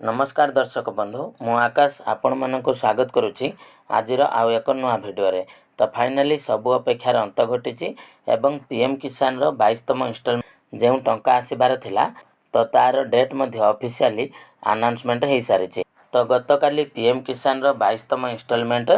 नमस्कार दर्शक बंधु मु आकाश आपण मानक स्वागत करुच्ची आज एक नुआ भिडियो रे। तो फाइनाली सबु अपेक्षार अंत घटी एवं पीएम किसान रो 22तम इंस्टॉलमेंट जो टंका आसबार थिला तो तार डेट मध्य ऑफिशियली अनाउंसमेंट हो सारी। तो गतकाली पीएम किसान रो 22तम इंस्टॉलमेंट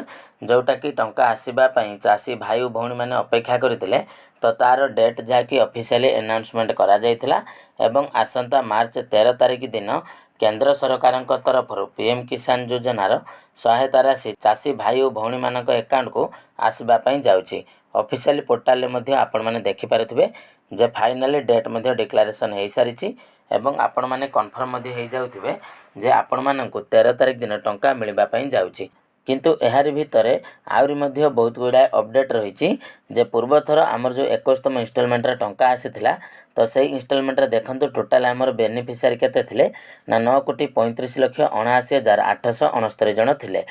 जोटा कि टंका आसबा पई चाषी भाई भौणी माने अपेक्षा करथिले तो तार डेट जहाँकि ऑफिशियली अनाउंसमेंट करा जायतिला एवं आसंता मार्च 13 तारिख दिन केंद्र सरकार तरफ पीएम किसान योजनार सहायता राशि चाषी भाई और भौणी मान अकाउंट को आसवाई जाऊँगी। ऑफिशियल पोर्टाल में आपण मैंने देखिपे जे फाइनाली डेट डिक्लेरेशन हो सारी एवं आपण मैंने कन्फर्म हो जाऊे जे आपण मानक 13 तारिख दिन टंका मिलवाई जाऊँगी। किंतु एहारी भितरे आउरी मध्य बहुत गुड़ाए अपडेट रही जे पूर्व थर आमर जो 21तम इंस्टॉलमेंट टंका आसीथिला तो सही इंस्टॉलमेंट देखंतु टोटाल आमर बेनिफिशियरी केते थिले ना 9,35,79,869 जन थिले।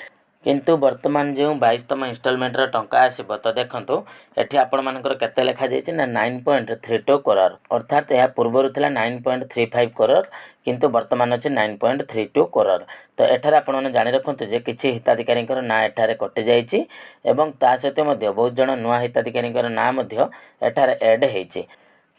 किंतु वर्तमान जो 22तम इंस्टॉलमेंट टंका आसीबो तो देखंतु एठी आपण मानकर केते लेखा जायछि ना 9.32 करोड़ अर्थात यह पूर्व थिला 9.35 करोड़ किंतु वर्तमान अछि 9.32 करोड़। तो एठार आपण माने जानि रखंतु जे किछि हिताधिकारी ना एठारे कटि जायछि एवं ता सहित मध्य बहुत जन नुआ हिताधिकारी ना मध्य एठारे ऐड हेछि।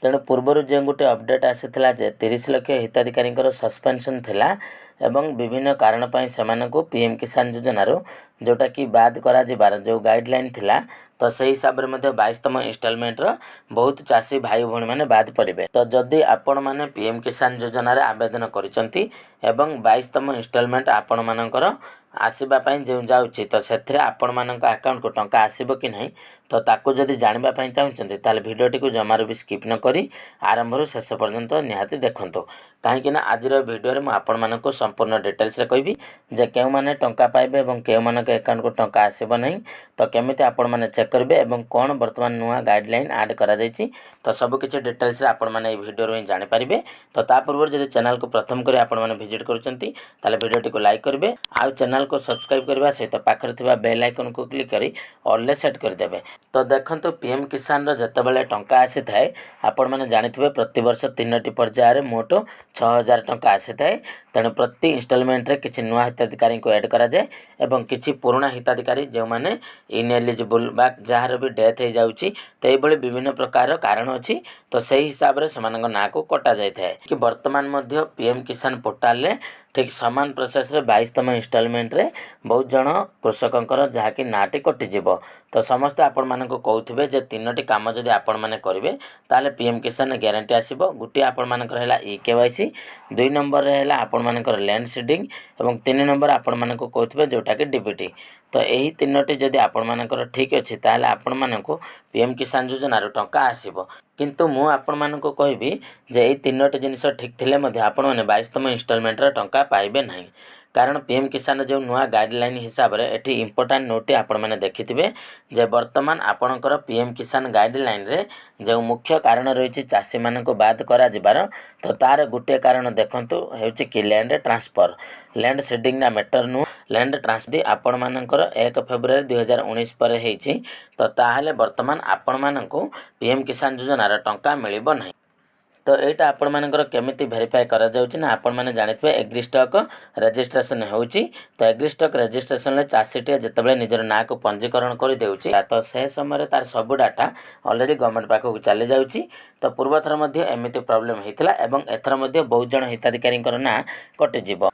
तेणु पूर्वर जो गोटे अपडेट आसीथिला जे 30 लाख हिताधिकारी सस्पेंशन थिला एवं विभिन्न कारण पाई सेमानकु पीएम किसान योजनारो जोटा कि बाद करा जिबार जो गाइडलाइन थिला तो सही हिसाब रे मध्य 22तम इंस्टॉलमेंट रो बहुत चाषी भाई भौणी माने बाद पड़िबे। तो जदि आपण माने पीएम किसान योजना रे आवेदन करिसंती एवं 22तम इंस्टॉलमेंट आपण मानकर आसीबा पई जे जाउची तो सेथरे आपण मानक अकाउंट को टंका आसीबो कि नहीं तो ताकू जदि जानिबा पई चाहुचंती ताले भिडियोटी को जमारू भी स्किप न करी आरंभ शेष पर्यंत निहाती देखंतु कहीं आज भिडियो रे मु आपण मानक संपूर्ण डिटेल्स रे कहबी जे केउ माने टंका पाइबे एवं केउ मानक अकाउंट को टंका आसीबो नहीं तो केमिति आपण माने चेक करबे एवं कोन वर्तमान नुआ गाइडलाइन ऐड करा जायछि तो सब किछि डिटेल्स रे आपण माने ए भिडियो रे जानि परिबे। तो ता पूर्व जदि चैनल को प्रथम करी आपण माने विजिट करूचंती ताले भिडियोटी को लाइक करबे आ चैनल को सब्सक्राइब करबा सहित पाखरे थिबा बेल आइकन को क्लिक करी ऑल ले सेट कर देबे। तो देखंतु पीएम किसान रो जतबेले टंका आसी थाए आपण माने जानिथिबे प्रति वर्ष 3टी पर्याय रे मोट 6000 टंका आसी थाए। तेणु प्रति इंस्टॉलमेंट रे किछि नुआ हिताधिकारी को ऐड करा जाए एवं किछि पुराना हिताधिकारी जो माने इनएलिजिबल बा जहार भी डेथ हो जाउची तो एभली विभिन्न प्रकार कारण अछि तो सही हिसाब रे समानक ना को कटा जाय थाए कि वर्तमान मध्य पीएम किसान पोर्टल रे ठीक समान प्रोसेस रे 22तम इंस्टॉलमेंट रे बहुत जन कृषकंकर जहाँकि नाटी कटिଯିब। तो समस्त आपण मानक कहउथिबे जे 3टी काम जदि आपण माने करिवे ताले पीएम किसान ग्यारंटी आसीबो। गुटी आपण मानकर हैला केवाईसी 2 नंबर रे हैला आपण मानकर लैंड सीडिंग एवं 3 नंबर आपण मानक कहउथिबे जोटा कि डीबीटी। तो यही 3टी जदि आपण मानकर ठीक अछि ताले आपण मानक पीएम किसान योजना रो टंका आसीबो। किंतु मु आपण मानक कहबी जे एही 3टी जिनिस ठीक थिले मध्ये आपण माने 22तम इंस्टॉलमेंट रो टंका पाइबे नहीं कारण पीएम किसान जो नुआ गाइडलाइन हिसाब रे एठी इंपोर्टेंट नोट आपण माने देखिथिबे जे वर्तमान आपणकर पीएम किसान गाइडलाइन रे जो मुख्य कारण रही चाषी मान को बाद करा जिबार तो तार गोटे कारण देखंतु हेउची कि लैंड ट्रांसफर लैंड सीडिंग ना मैटर नु लैंड ट्रांसफर आपण मानकर 1 फेब्रुआरी 2019 पर हेछि तो ताहाले वर्तमान आपण मानकु पीएम किसान योजना रा टंका मिलिबो नहीं। तो यहाँ आपण मानकर केमिति वेरीफाई करा जाउछि ना आपण माने जानिथिबे एग्री स्टॉक रजिस्ट्रेशन होउछि। तो एग्री स्टॉक रजिस्ट्रेशन ले चाषीटे जेतेबेले निजर ना को पंजीकरण करि देउछि तो से समय तार सब डाटा ऑलरेडी गवर्नमेंट पाखो चली जाउछि। तो पूर्व थर मध्ये एमिति प्रॉब्लम हेतिला एवं एथर मध्ये बहुत जन हिताधिकारी ना कटि जिवो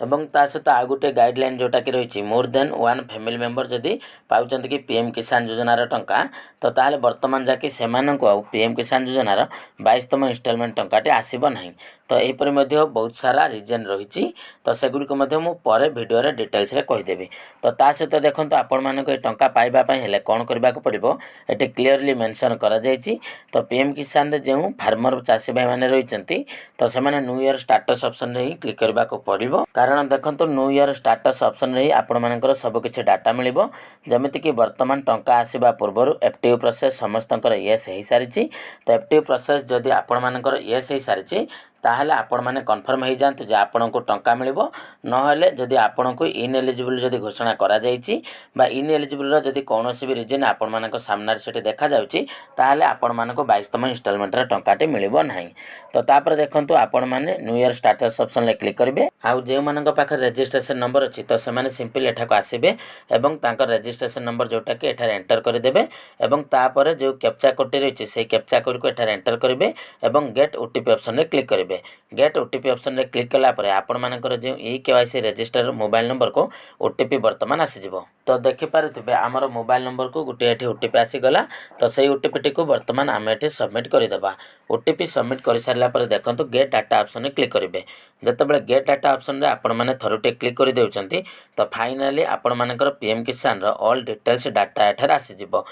एवं ता सहित आ गोटे गाइडलाइन जोटा कि रही मोर देन 1 फैमिली मेंबर जदि पाउचंत कि पीएम किसान योजना रा टंका तो ताहले वर्तमान जाकि सेमानंको आ पीएम किसान योजना रा 22तम इंस्टॉलमेंट टंकाटे आसीबो नहीं। तो एहीपर मध्ये बहुत सारा रीजन रही तो सेगुड़िक मध्ये मु परे वीडियो रे डिटेल्स रे कहि देबी। तो ता सहित देखंतु आपण मानक ए टंका पाइबा पई हेले कोन करबा को पड़िबो एटे क्लियरली मेंशन करा जायछि। तो पीएम किसान रे जे फार्मर चाषी भाई माने रहिचंती तो से माने न्यू ईयर स्टेटस ऑप्शन रे क्लिक करबा को पड़िबो कारण देखंतु न्यू ईयर स्टेटस ऑप्शन रे आपण मानकर सब किछि डाटा मिलिबो जेमिति कि वर्तमान टंका आसीबा पूर्वरु एफटीओ प्रोसेस समस्तंकर यस हे सारिछि। तो एफटीओ प्रोसेस जदि आपण मानकर यस हे सारिछि ताहले आपण माने कन्फर्म हो जातु जे आपण को टंका मिलिबो नहले जदि आपण को इनएलिजिबल जदि घोषणा करा जायछि बा इनएलिजिबल जदि कोनोसी भी रीजन आपण मानक सामने सेठी देखा जाउछि ताहले आपण मानक 22तम इंस्टॉलमेंट रा टंकाटे मिलिबो नाही। तो तापर देखंतु आपण माने न्यू ईयर स्टाटस ऑप्शन ले क्लिक करिवे आ जे मानक पाखे रजिस्ट्रेशन नंबर अछि तो से माने सिंपल एठा को आसीबे एवं तांकर रजिस्ट्रेशन नंबर जोटा कि एठा एंटर कर देबे एवं तापर जो कैप्चा कोड रहिछि से कैप्चा कोड को एठा एंटर करिवे एवं गेट ओटीपी ऑप्शन रे क्लिक करिवे। गेट ओटीपी ऑप्शन रे क्लिक कला परे आपण मानकर जे e KYC register mobile number को ओटीपी वर्तमान आसी जिवो। तो देखि पारुथिबे हमर मोबाइल नंबर को गुटे एठी ओटीपी आसी गला तो सेही ओटीपी टी को वर्तमान आमे एठी सबमिट करि देबा। ओटीपी सबमिट करि सारला परे देखंतु गेट डाटा ऑप्शन रे क्लिक करिवे। जतबेले गेट डाटा ऑप्शन रे आपण माने थरोटे क्लिक करि देउचंती तो फाइनली आपण मानकर पीएम किसान रो ऑल डिटेल्स डाटा एठार आसी जिवो।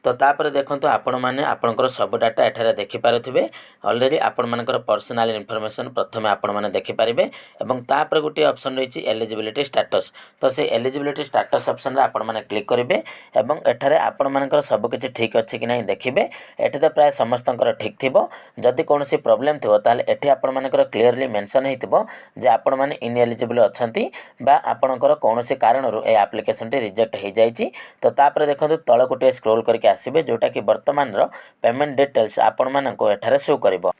तो तापर देखंतु आपण माने आपनकर सब डाटा एठारे देखि पारुथिबे ऑलरेडी आपण मानकर पर्सनल इन्फॉर्मेशन प्रथमे आपण माने देखि पारिबे एवं तापर गुटी ऑप्शन रहिछि एलिजिबिलिटी स्टेटस। तो से एलिजिबिलिटी स्टेटस ऑप्शन रे आपण माने क्लिक करिवे एवं एठारे आपण मानकर सब किछि ठीक अछि कि नै देखिबे। एठी तो प्राय समस्तंकर ठीक थिबो जदि कोनोसी प्रॉब्लम थिबो ताले एठी आपण मानकर क्लियरली मेंशन हेतिबो जे आपण माने इनएलिजिबल अछंती बा आपनकर कोनोसी कारणरो ए एप्लीकेशन टी रिजेक्ट हे जायछि। तो तापर देखंतु तळ गुटे स्क्रॉल करके आसीबे जोटा कि वर्तमान रो पेमेंट डिटेल्स आपण मानको एठारे शो करिवो।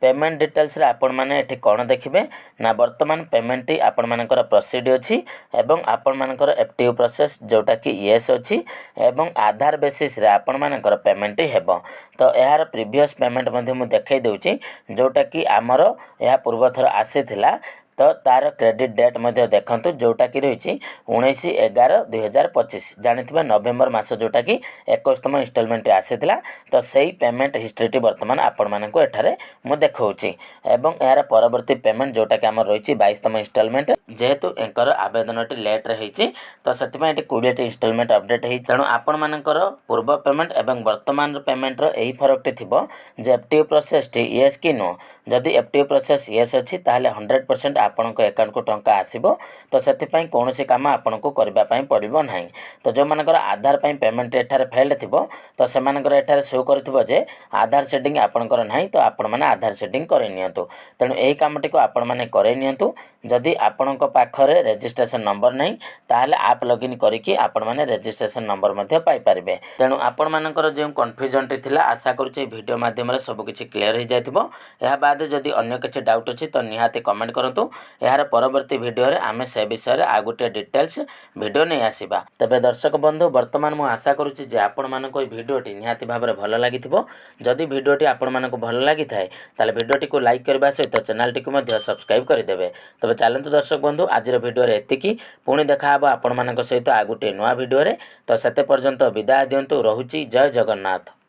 पेमेंट डिटेल्स रे आपण माने एठी कोन देखिबे ना वर्तमान पेमेंट टी आपण मानकर प्रोसीड अछि एवं आपण मानकर एफटीओ प्रोसेस जोटा कि यस अछि एवं आधार बेसिस रे आपण मानकर पेमेंट टी हेबो। तो यार प्रीवियस पेमेंट मध्ये मु देखाई देउछि जोटा कि हमर या पूर्व थर आसीथिला तो तार क्रेडिट डेट मध्ये देखंतु जोटा कि रहिछि 19/11/2025 जानिथिबे नवेम्बर मास जोटा कि 21तम इंस्टॉलमेंट आसीथिला। तो सेही पेमेंट हिस्ट्री टी वर्तमान आपण माननको एठारे मु देखौछि एवं यार परवर्ती पेमेंट जोटा कि हमर रहिछि 22तम इंस्टॉलमेंट जेहेतु एकर आवेदन टी लेट रे हिछि तो सेतिमे एटी 20 टी इंस्टॉलमेंट अपडेट हि तेणु आपण मानकर पूर्व पेमेंट एवं वर्तमान पेमेंट रो एही फरक टी थिबो जे एफटीओ प्रोसेस टी यस कि नो। जदि एफटीओ प्रोसेस यस अछि ताहले 100% आपनको अकाउंट को टंका आसीबो तो सेति पई कोनोसी काम आपनको करबा पई पड़िबो नाही। तो जो मानकर आधार पई पेमेंट एठारे फेल्ड थिबो तो से मानकर एठारे शो करथिबो जे आधार सेटिंग आपनकर नाही तो आपण माने आधार सेटिंग करै नियंतु। तेणु एही कामटी को आपण माने करै नियंतु। जदि आपनको पाखरे रजिस्ट्रेशन नंबर नाही ताहले आप लॉगिन करिकि आपण माने रजिस्ट्रेशन नंबर मध्ये पाई परिबे। तेणु आपण मानकर जे कन्फ्यूजन टी थिला आशा करूछि वीडियो माध्यम रे सब किछि क्लियर हो जायतिबो। एहा बाद जदि अन्य किछि डाउट अछि तो निहाती कमेंट करंतु। यार परवर्ती वीडियो रे आमे से विषय रे आ गुटे डिटेल्स वीडियो नै आसीबा। तबे दर्शक बंधु वर्तमान मु आशा करूछि जे आपण मानको ए वीडियो टी निहाती भाबरे भलो लागिथिबो। जदि वीडियो टी आपण मानको भलो लागि थाए ताले वीडियो टी को लाइक करबा सहित चैनल टी को मध्ये सब्सक्राइब करि देबे। तबे चलंतु दर्शक बंधु आज रो वीडियो रे एतिकी पुणी देखा हबो आपण मानको सहित आ गुटे नवा वीडियो रे। तो सेते पर्यंत विदाय दियंतु रहुछि जय जगन्नाथ।